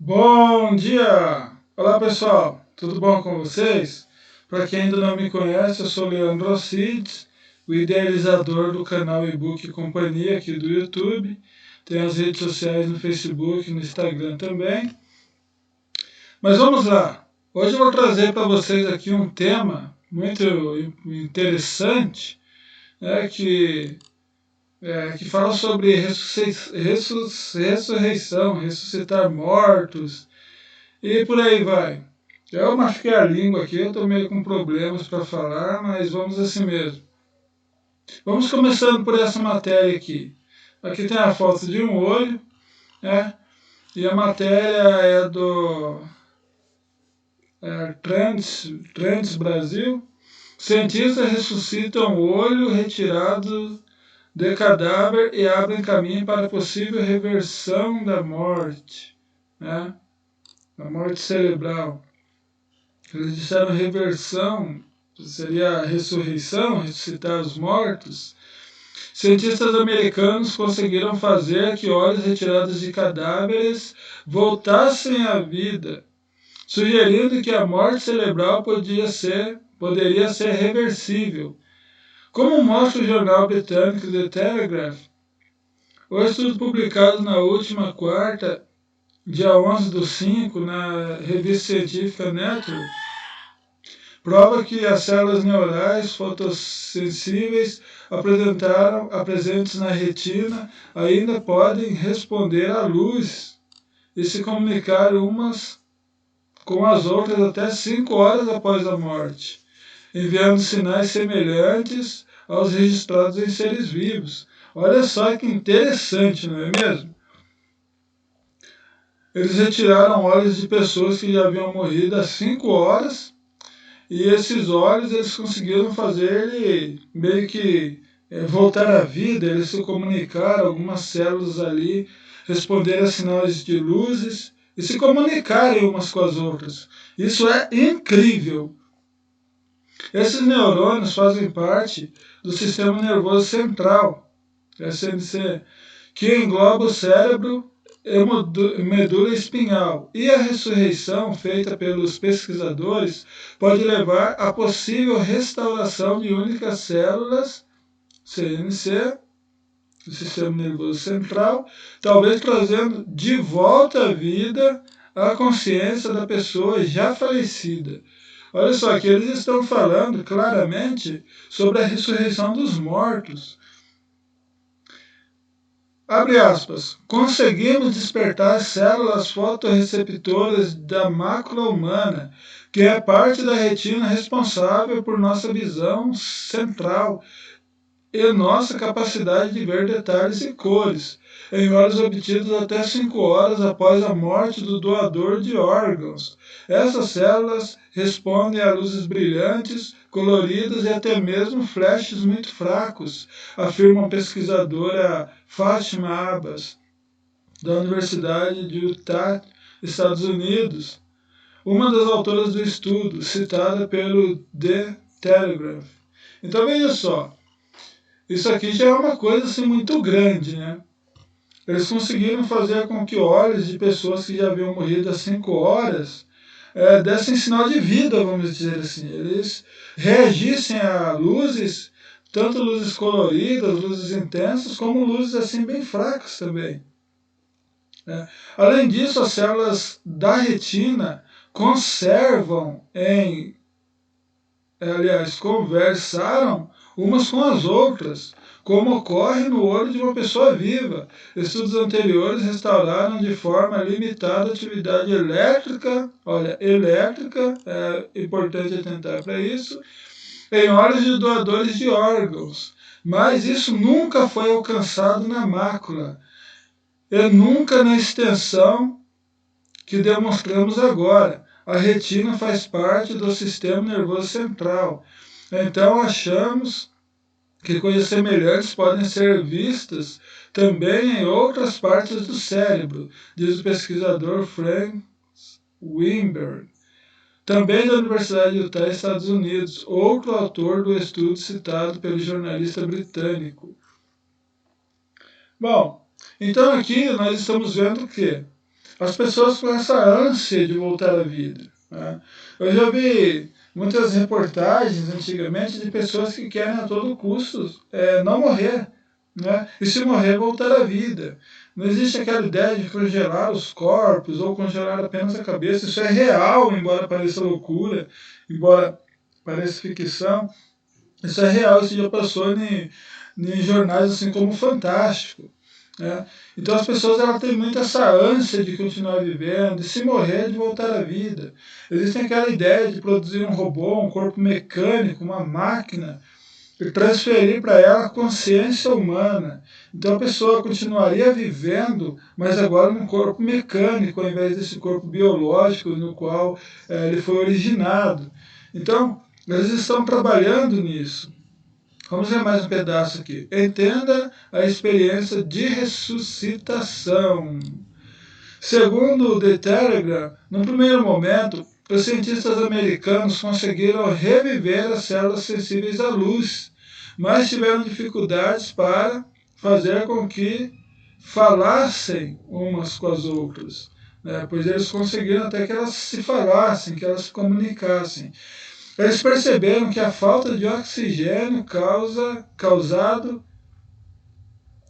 Bom dia! Olá pessoal, tudo bom com vocês? Para quem ainda não me conhece, eu sou Leandro Alcides, o idealizador do canal eBook Companhia aqui do YouTube. Tem as redes sociais no Facebook e no Instagram também. Mas vamos lá! Hoje eu vou trazer para vocês aqui um tema muito interessante, né, que fala sobre ressurreição, ressuscitar mortos, e por aí vai. Eu machuquei a língua aqui, eu estou meio com problemas para falar, mas vamos assim mesmo. Vamos começando por essa matéria aqui. Aqui tem a foto de um olho, né? E a matéria é do Trends Brasil. Cientistas ressuscitam o olho retirado de cadáver e abrem caminho para possível reversão da morte, né? Da morte cerebral. Eles disseram reversão, seria a ressurreição, ressuscitar os mortos. Cientistas americanos conseguiram fazer que olhos retirados de cadáveres voltassem à vida, sugerindo que a morte cerebral poderia ser reversível. Como mostra o jornal britânico The Telegraph, o estudo publicado na última quarta, dia 11/5, na revista científica Nature, prova que as células neurais fotossensíveis presentes na retina ainda podem responder à luz e se comunicar umas com as outras até 5 horas após a morte, enviando sinais semelhantes aos registrados em seres vivos. Olha só que interessante, não é mesmo? Eles retiraram olhos de pessoas que já haviam morrido há 5 horas. E esses olhos, eles conseguiram fazer ele meio que voltar à vida, eles se comunicaram, algumas células ali responderem a sinais de luzes e se comunicarem umas com as outras. Isso é incrível. Esses neurônios fazem parte do sistema nervoso central, SNC, que engloba o cérebro e medula espinhal. E a ressurreição feita pelos pesquisadores pode levar à possível restauração de únicas células, CNC, do sistema nervoso central, talvez trazendo de volta à vida a consciência da pessoa já falecida. Olha só, aqui eles estão falando claramente sobre a ressurreição dos mortos. Abre aspas. Conseguimos despertar células fotorreceptoras da mácula humana, que é parte da retina responsável por nossa visão central e nossa capacidade de ver detalhes e cores, em olhos obtidos até 5 horas após a morte do doador de órgãos. Essas células respondem a luzes brilhantes, coloridas e até mesmo flashes muito fracos, afirma a pesquisadora Fátima Abbas, da Universidade de Utah, Estados Unidos, uma das autoras do estudo, citada pelo The Telegraph. Então veja só, isso aqui já é uma coisa assim, muito grande, né? Eles conseguiram fazer com que olhos de pessoas que já haviam morrido há 5 horas dessem sinal de vida, vamos dizer assim. Eles reagissem a luzes, tanto luzes coloridas, luzes intensas, como luzes assim bem fracas também. Além disso, as células da retina conservam conversaram umas com as outras, como ocorre no olho de uma pessoa viva. Estudos anteriores restauraram de forma limitada a atividade elétrica, elétrica, é importante atentar para isso, em olhos de doadores de órgãos. Mas isso nunca foi alcançado na mácula, e nunca na extensão que demonstramos agora. A retina faz parte do sistema nervoso central. Então achamos que coisas semelhantes podem ser vistas também em outras partes do cérebro, diz o pesquisador Frank Wimberg, também da Universidade de Utah, Estados Unidos, outro autor do estudo citado pelo jornalista britânico. Bom, então aqui nós estamos vendo que as pessoas com essa ânsia de voltar à vida, né? Eu já vi muitas reportagens antigamente de pessoas que querem a todo custo não morrer, né? E se morrer, voltar à vida. Não existe aquela ideia de congelar os corpos ou congelar apenas a cabeça. Isso é real, embora pareça loucura, embora pareça ficção. Isso é real, isso já passou em jornais assim como Fantástico, né? Então as pessoas elas têm muito essa ânsia de continuar vivendo, de se morrer, de voltar à vida. Existe aquela ideia de produzir um robô, um corpo mecânico, uma máquina, e transferir para ela a consciência humana. Então a pessoa continuaria vivendo, mas agora num corpo mecânico, ao invés desse corpo biológico no qual ele foi originado. Então, eles estão trabalhando nisso. Vamos ver mais um pedaço aqui. Entenda a experiência de ressuscitação. Segundo o The Telegram, no primeiro momento, os cientistas americanos conseguiram reviver as células sensíveis à luz, mas tiveram dificuldades para fazer com que falassem umas com as outras, né? Pois eles conseguiram até que elas se falassem, que elas se comunicassem. Eles perceberam que a falta de oxigênio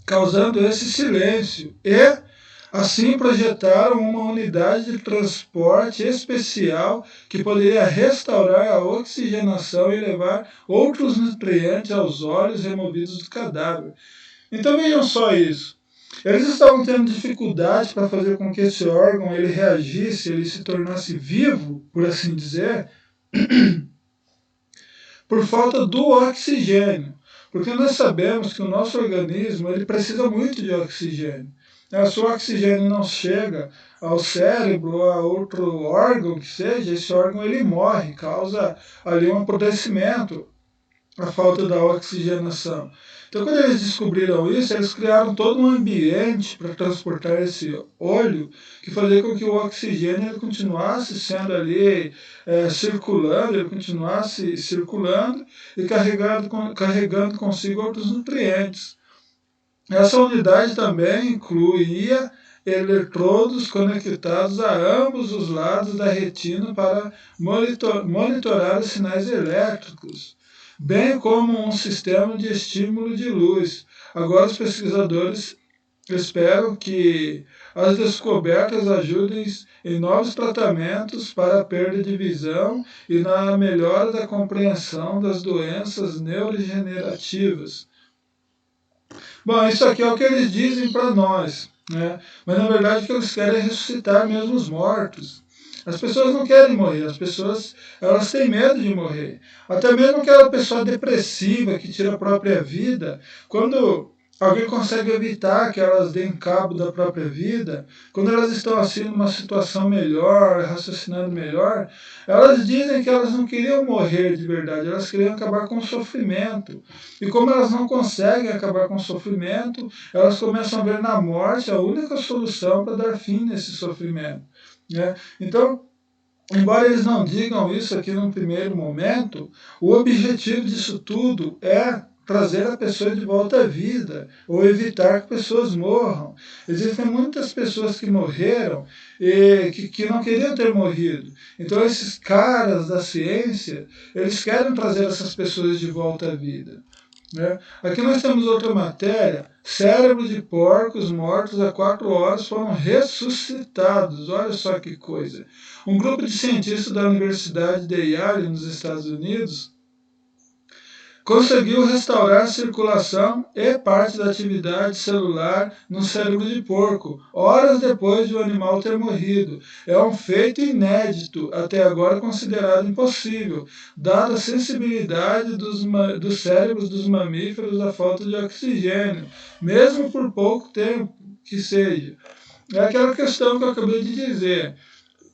causando esse silêncio e assim projetaram uma unidade de transporte especial que poderia restaurar a oxigenação e levar outros nutrientes aos olhos removidos do cadáver. Então vejam só isso. Eles estavam tendo dificuldade para fazer com que esse órgão ele reagisse, ele se tornasse vivo, por assim dizer, por falta do oxigênio. Porque nós sabemos que o nosso organismo ele precisa muito de oxigênio. Se o oxigênio não chega ao cérebro ou a outro órgão que seja, esse órgão ele morre, causa ali um apodrecimento, a falta da oxigenação. Então, quando eles descobriram isso, eles criaram todo um ambiente para transportar esse óleo que fazia com que o oxigênio ele continuasse sendo ali circulando, ele continuasse circulando e carregando consigo outros nutrientes. Essa unidade também incluía eletrodos conectados a ambos os lados da retina para monitorar os sinais elétricos, bem como um sistema de estímulo de luz. Agora os pesquisadores esperam que as descobertas ajudem em novos tratamentos para a perda de visão e na melhora da compreensão das doenças neurodegenerativas. Bom, isso aqui é o que eles dizem para nós, né? Mas na verdade o que eles querem é ressuscitar mesmo os mortos. As pessoas não querem morrer, as pessoas elas têm medo de morrer. Até mesmo aquela pessoa depressiva que tira a própria vida, quando alguém consegue evitar que elas deem cabo da própria vida, quando elas estão assim numa situação melhor, raciocinando melhor, elas dizem que elas não queriam morrer de verdade, elas queriam acabar com o sofrimento. E como elas não conseguem acabar com o sofrimento, elas começam a ver na morte a única solução para dar fim nesse sofrimento, né? Então, embora eles não digam isso aqui no primeiro momento, o objetivo disso tudo é trazer a pessoa de volta à vida, ou evitar que pessoas morram. Existem muitas pessoas que morreram e que não queriam ter morrido. Então esses caras da ciência, eles querem trazer essas pessoas de volta à vida, né? Aqui nós temos outra matéria, cérebros de porcos mortos há 4 horas foram ressuscitados, olha só que coisa. Um grupo de cientistas da Universidade de Yale, nos Estados Unidos, conseguiu restaurar a circulação e parte da atividade celular no cérebro de porco, horas depois de o animal ter morrido. É um feito inédito, até agora considerado impossível, dada a sensibilidade dos cérebros dos mamíferos à falta de oxigênio, mesmo por pouco tempo que seja. É aquela questão que eu acabei de dizer.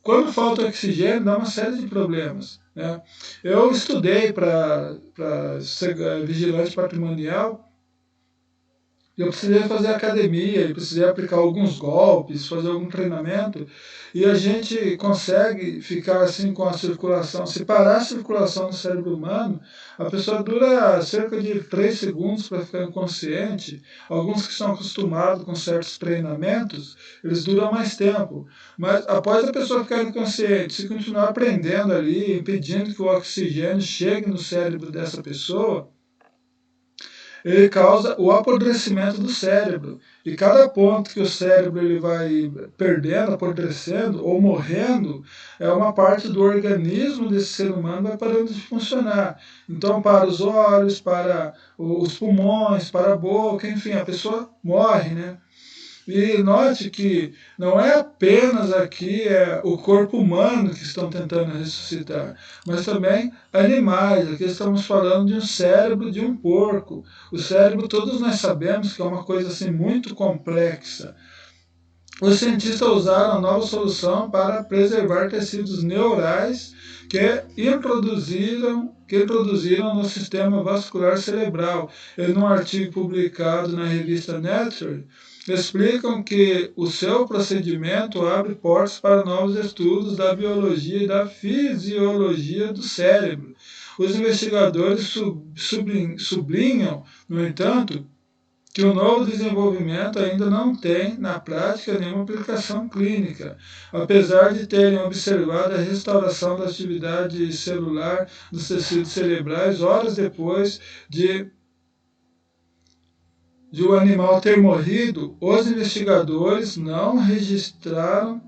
Quando falta oxigênio, dá uma série de problemas, né? Eu estudei para ser vigilante patrimonial Eu precisei fazer academia, eu precisei aplicar alguns golpes, fazer algum treinamento, e a gente consegue ficar assim com a circulação. Se parar a circulação no cérebro humano, a pessoa dura cerca de 3 segundos para ficar inconsciente. Alguns que estão acostumados com certos treinamentos, eles duram mais tempo. Mas após a pessoa ficar inconsciente, se continuar aprendendo ali, impedindo que o oxigênio chegue no cérebro dessa pessoa, ele causa o apodrecimento do cérebro. E cada ponto que o cérebro ele vai perdendo, apodrecendo ou morrendo, é uma parte do organismo desse ser humano vai parando de funcionar. Então, para os olhos, para os pulmões, para a boca, enfim, a pessoa morre, né? E note que não é apenas aqui o corpo humano que estão tentando ressuscitar, mas também animais. Aqui estamos falando de um cérebro de um porco. O cérebro, todos nós sabemos que é uma coisa assim muito complexa. Os cientistas usaram a nova solução para preservar tecidos neurais que introduziram no sistema vascular cerebral. Em um artigo publicado na revista Nature, explicam que o seu procedimento abre portas para novos estudos da biologia e da fisiologia do cérebro. Os investigadores sublinham, no entanto, que o novo desenvolvimento ainda não tem, na prática, nenhuma aplicação clínica, apesar de terem observado a restauração da atividade celular dos tecidos cerebrais horas depois de o animal ter morrido. Os investigadores não registraram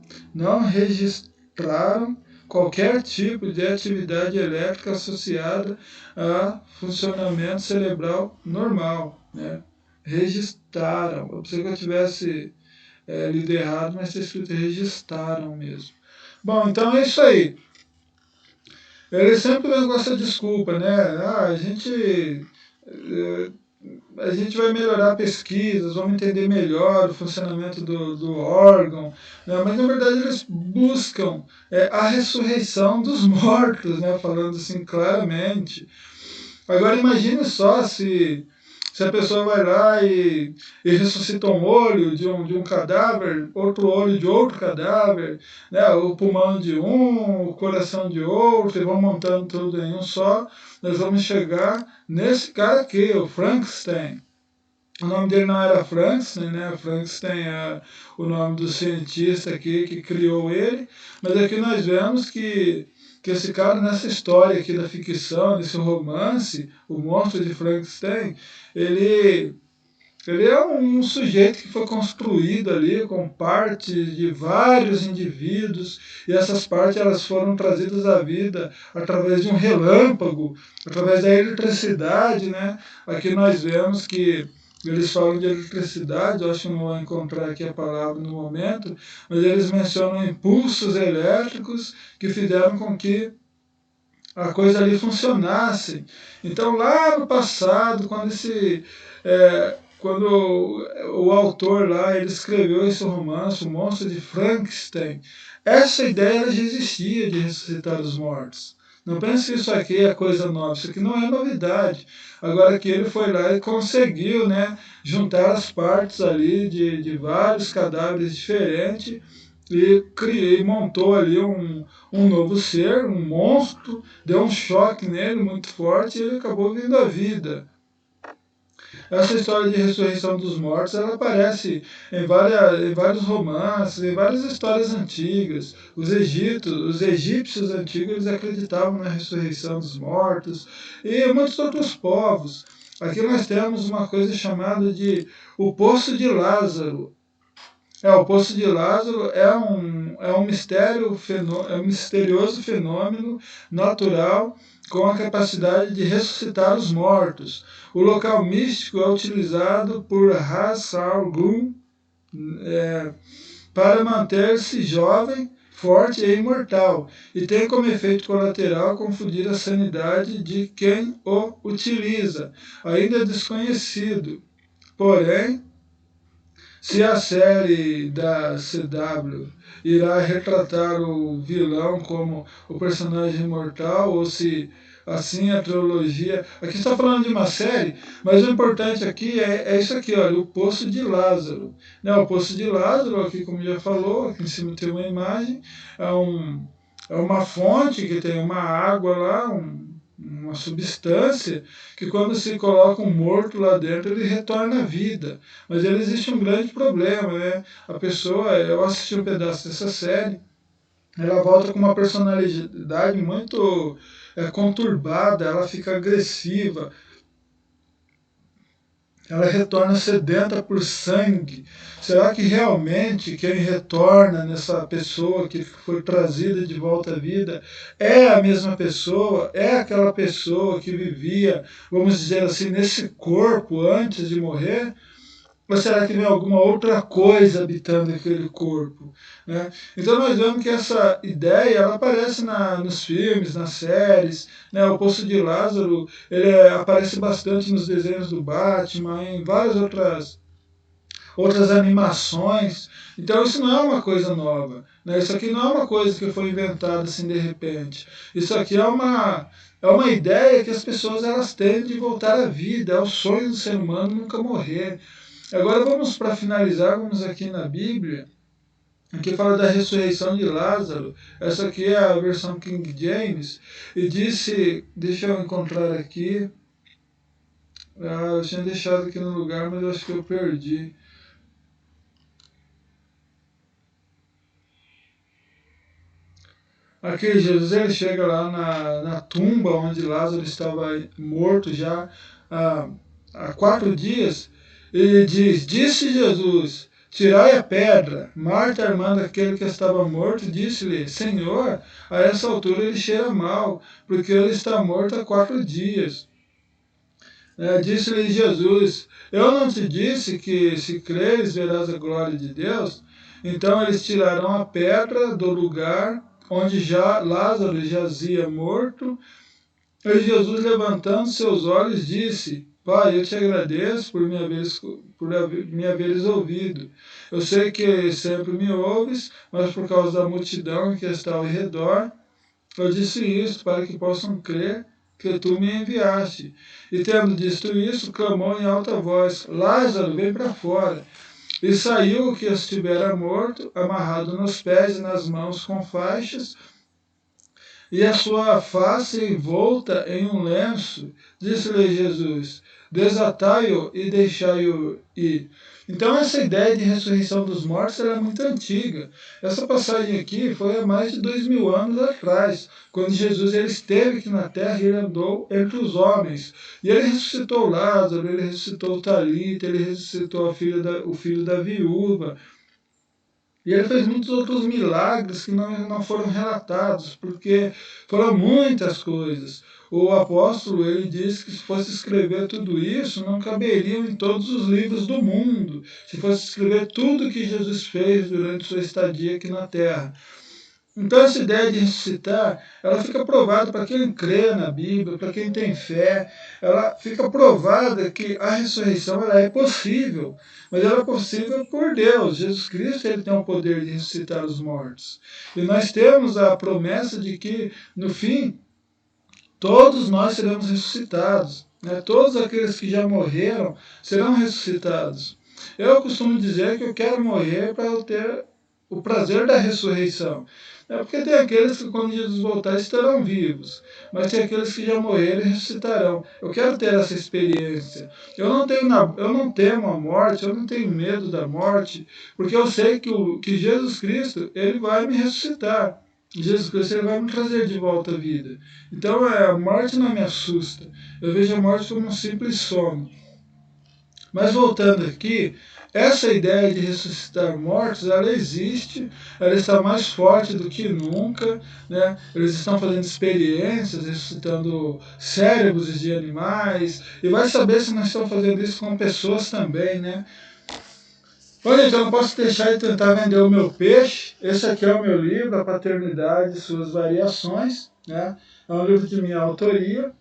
qualquer tipo de atividade elétrica associada a funcionamento cerebral normal, né? Registraram. Eu pensei que eu tivesse lido errado, mas está escrito registraram mesmo. Bom, então é isso aí. Ele sempre vem com essa desculpa, né? A gente vai melhorar pesquisas, vamos entender melhor o funcionamento do órgão, né? Mas na verdade eles buscam a ressurreição dos mortos, né? Falando assim claramente. Agora imagine só se a pessoa vai lá e ressuscita um olho de um cadáver, outro olho de outro cadáver, né? O pulmão de um, o coração de outro, e vão montando tudo em um só, nós vamos chegar nesse cara aqui, o Frankenstein. O nome dele não era Frankenstein, né? Frankenstein é o nome do cientista aqui que criou ele, mas aqui nós vemos que esse cara, nessa história aqui da ficção, desse romance, o monstro de Frankenstein, ele, ele é um sujeito que foi construído ali com partes de vários indivíduos, e essas partes elas foram trazidas à vida através de um relâmpago, através da eletricidade, né? Aqui nós vemos que eles falam de eletricidade, eu acho que não vou encontrar aqui a palavra no momento, mas eles mencionam impulsos elétricos que fizeram com que a coisa ali funcionasse. Então, lá no passado, quando o autor lá ele escreveu esse romance, O Monstro de Frankenstein, essa ideia já existia de ressuscitar os mortos. Não pense que isso aqui é coisa nova, isso aqui não é novidade. Agora que ele foi lá e conseguiu, né, juntar as partes ali de vários cadáveres diferentes e montou ali um novo ser, um monstro, deu um choque nele muito forte e ele acabou vindo à vida. Essa história de ressurreição dos mortos, ela aparece em vários romances, em várias histórias antigas. Os egípcios antigos, eles acreditavam na ressurreição dos mortos e muitos outros povos. Aqui nós temos uma coisa chamada de o Poço de Lázaro. O Poço de Lázaro é um misterioso fenômeno natural com a capacidade de ressuscitar os mortos. O local místico é utilizado por Ra's al Ghul para manter-se jovem, forte e imortal, e tem como efeito colateral confundir a sanidade de quem o utiliza. Ainda é desconhecido, porém, se a série da CW irá retratar o vilão como o personagem imortal ou se assim a trilogia. Aqui está falando de uma série, mas o importante aqui é isso aqui, olha, o Poço de Lázaro. Né? O Poço de Lázaro, aqui como já falou, aqui em cima tem uma imagem, é, é uma fonte que tem uma água lá, uma substância que quando se coloca um morto lá dentro ele retorna à vida. Mas ele existe um grande problema, né? A pessoa, eu assisti um pedaço dessa série, ela volta com uma personalidade muito conturbada, ela fica agressiva, ela retorna sedenta por sangue. Será que realmente quem retorna nessa pessoa que foi trazida de volta à vida é a mesma pessoa? É aquela pessoa que vivia, vamos dizer assim, nesse corpo antes de morrer? Ou será que vem alguma outra coisa habitando aquele corpo? Né? Então nós vemos que essa ideia ela aparece nos filmes, nas séries. Né? O Poço de Lázaro ele aparece bastante nos desenhos do Batman, em várias outras animações. Então isso não é uma coisa nova. Né? Isso aqui não é uma coisa que foi inventada assim de repente. Isso aqui é uma ideia que as pessoas elas têm de voltar à vida. É o sonho do ser humano nunca morrer. Agora vamos para finalizar, vamos aqui na Bíblia, aqui fala da ressurreição de Lázaro, essa aqui é a versão King James, e disse, deixa eu encontrar aqui, eu tinha deixado aqui no lugar, mas eu acho que eu perdi. Aqui Jesus ele chega lá na tumba onde Lázaro estava morto já há 4 dias, e diz, disse Jesus, tirai a pedra. Marta, irmã daquele que estava morto, disse-lhe, Senhor, a essa altura ele cheira mal, porque ele está morto há 4 dias. Disse-lhe Jesus, eu não te disse que se creres verás a glória de Deus? Então eles tiraram a pedra do lugar onde já Lázaro jazia morto, e Jesus, levantando seus olhos, disse, Pai, eu te agradeço me haveres ouvido. Eu sei que sempre me ouves, mas por causa da multidão que está ao redor, eu disse isso para que possam crer que tu me enviaste. E tendo dito isso, clamou em alta voz, Lázaro, vem para fora. E saiu o que estivera morto, amarrado nos pés e nas mãos com faixas, e a sua face envolta em um lenço. Disse-lhe Jesus, desatai-o e deixai-o ir. Então essa ideia de ressurreição dos mortos é muito antiga. Essa passagem aqui foi há mais de 2000 anos atrás, quando Jesus ele esteve aqui na terra e ele andou entre os homens. E ele ressuscitou Lázaro, ele ressuscitou Talita, ele ressuscitou o filho da viúva. E ele fez muitos outros milagres que não foram relatados, porque foram muitas coisas. O apóstolo ele disse que se fosse escrever tudo isso, não caberiam em todos os livros do mundo. Se fosse escrever tudo que Jesus fez durante sua estadia aqui na Terra. Então essa ideia de ressuscitar, ela fica provada para quem crê na Bíblia, para quem tem fé, ela fica provada que a ressurreição ela é possível, mas ela é possível por Deus. Jesus Cristo ele tem o poder de ressuscitar os mortos. E nós temos a promessa de que, no fim, todos nós seremos ressuscitados. Né? Todos aqueles que já morreram serão ressuscitados. Eu costumo dizer que eu quero morrer para eu ter o prazer da ressurreição. Porque tem aqueles que quando Jesus voltar estarão vivos, mas tem aqueles que já morreram e ressuscitarão. Eu quero ter essa experiência. Eu não temo a morte, eu não tenho medo da morte, porque eu sei que Jesus Cristo ele vai me ressuscitar. Jesus Cristo ele vai me trazer de volta à vida. Então a morte não me assusta. Eu vejo a morte como um simples sono. Mas voltando aqui, essa ideia de ressuscitar mortos, ela existe, ela está mais forte do que nunca, né? Eles estão fazendo experiências, ressuscitando cérebros de animais, e vai saber se não estão fazendo isso com pessoas também, né? Olha, então eu não posso deixar de tentar vender o meu peixe. Esse aqui é o meu livro, A Paternidade e Suas Variações, né? É um livro de minha autoria.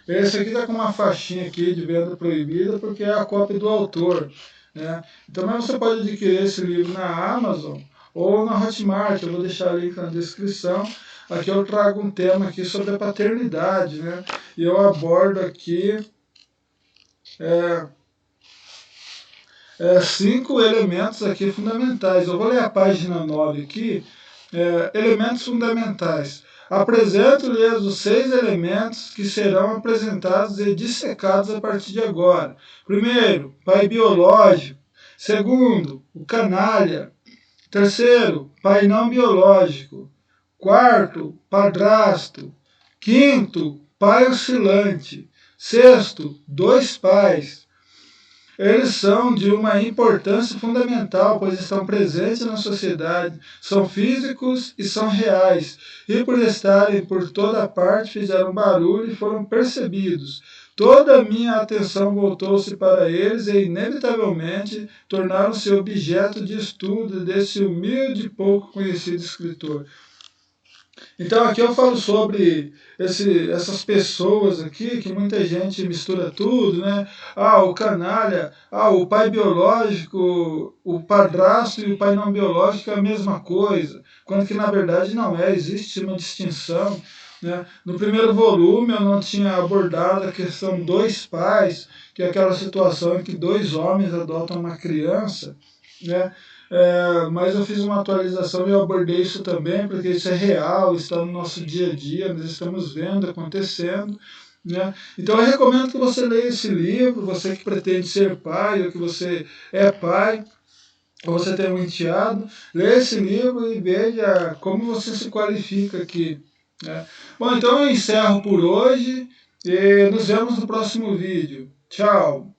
Esse aqui está com uma faixinha aqui de venda proibida porque é a cópia do autor. Né? Então você pode adquirir esse livro na Amazon ou na Hotmart, eu vou deixar o link na descrição. aqui eu trago um tema aqui sobre a paternidade, né? E eu abordo aqui 5 elementos aqui fundamentais. Eu vou ler a página 9 aqui, elementos fundamentais. Apresento-lhes os 6 elementos que serão apresentados e dissecados a partir de agora. Primeiro, pai biológico. Segundo, o canalha. Terceiro, pai não biológico. Quarto, padrasto. Quinto, pai oscilante. Sexto, 2 pais. Eles são de uma importância fundamental, pois estão presentes na sociedade, são físicos e são reais, e por estarem por toda parte fizeram barulho e foram percebidos. Toda a minha atenção voltou-se para eles e, inevitavelmente, tornaram-se objeto de estudo desse humilde e pouco conhecido escritor. Então aqui eu falo sobre essas pessoas aqui, que muita gente mistura tudo, né? Ah, o canalha, o pai biológico, o padrasto e o pai não biológico é a mesma coisa, quando que na verdade não é, existe uma distinção. Né? No primeiro volume eu não tinha abordado a questão 2 pais, que é aquela situação em que 2 homens adotam uma criança, né? Mas eu fiz uma atualização e eu abordei isso também, porque isso é real, está no nosso dia a dia, nós estamos vendo, acontecendo. Né? Então eu recomendo que você leia esse livro, você que pretende ser pai, ou que você é pai, ou você tem um enteado, leia esse livro e veja como você se qualifica aqui. Né? Bom, então eu encerro por hoje e nos vemos no próximo vídeo. Tchau!